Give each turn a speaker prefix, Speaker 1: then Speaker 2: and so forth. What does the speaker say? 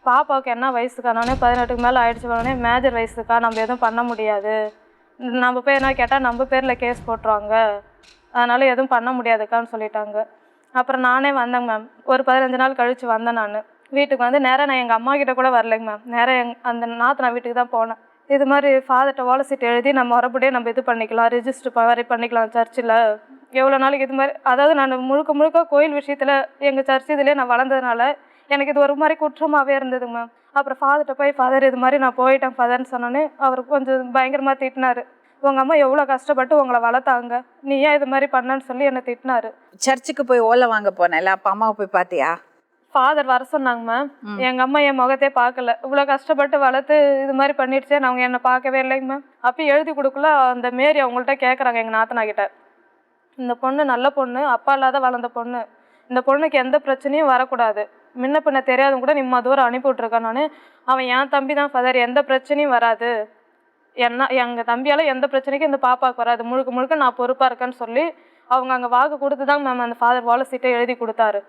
Speaker 1: பாப்பாவுக்கு என்ன வயசுக்கா? நானே 18க்கு மேலே ஆகிடுச்சு. உடனே மேஜர் வயசுக்கா, நம்ம எதுவும் பண்ண முடியாது. நம்ம பேர் என்ன கேட்டால் நம்ம பேரில் கேஸ் போட்டுருவாங்க, அதனால் எதுவும் பண்ண முடியாதுக்கான்னு சொல்லிட்டாங்க. அப்புறம் நானே வந்தேங்க மேம். ஒரு 15 நாள் கழித்து வந்தேன். நான் வீட்டுக்கு வந்து நேராக நான் எங்கள் அம்மா கிட்டே கூட வரலைங்க மேம். நேராக அந்த நாத்தனார் வீட்டுக்கு தான் போனேன். இது மாதிரி ஃபாதர்கிட்ட வாழை சீட்டு எழுதி நம்ம மறுபடியும் நம்ம இது பண்ணிக்கலாம், ரிஜிஸ்டர் மாதிரி பண்ணிக்கலாம் சர்ச்சில். எவ்வளோ நாளைக்கு இது மாதிரி, அதாவது நான் முழுக்க முழுக்க கோயில் விஷயத்தில் எங்கள் சர்ச் இதுலேயே நான் வளர்ந்ததுனால எனக்கு இது ஒரு மாதிரி குற்றமாகவே இருந்ததுங்க மேம். அப்புறம் ஃபாதர்கிட்ட போய், ஃபாதர் இது மாதிரி நான் போயிட்டேன் ஃபாதர்னு சொன்னோன்னே அவர் கொஞ்சம் பயங்கரமாக திட்டினார். உங்கள் அம்மா எவ்வளோ கஷ்டப்பட்டு உங்களை வளர்த்தாங்க, நீ ஏன் இது மாதிரி பண்ணன்னு சொல்லி என்னை திட்டினார்.
Speaker 2: சர்ச்சுக்கு போய் ஓலை வாங்க போனேன்ல, அப்போ அம்மாவை போய் பார்த்தியா?
Speaker 1: ஃபாதர் வர சொன்னாங்க மேம். எங்கள் அம்மா என் முகத்தே பார்க்கல. இவ்வளோ கஷ்டப்பட்டு வளர்த்து இது மாதிரி பண்ணிடுச்சே, அவங்க என்னை பார்க்கவே இல்லைங்க மேம். அப்போ எழுதி கொடுக்கல. அந்த மாரி அவங்கள்ட்ட கேட்குறாங்க எங்கள் நாத்தனா கிட்ட, இந்த பொண்ணு நல்ல பொண்ணு, அப்பா இல்லாத வளர்ந்த பொண்ணு, இந்த பொண்ணுக்கு எந்த பிரச்சனையும் வரக்கூடாது, முன்ன பின்ன தெரியாதும் கூட நிம்ம தூரம் அனுப்பி விட்ருக்கேன் நான். அவன் என் தம்பி தான் ஃபாதர், எந்த பிரச்சனையும் வராது, எங்கள் தம்பியால் எந்த பிரச்சனைக்கும் இந்த பாப்பாவுக்கு வராது, முழுக்க முழுக்க நான் பொறுப்பாக இருக்கேன்னு சொல்லி அவங்க அங்கே வாக்கு கொடுத்து தான் மேம் அந்த ஃபாதர் வாழை சீட்டை எழுதி கொடுத்தாரு.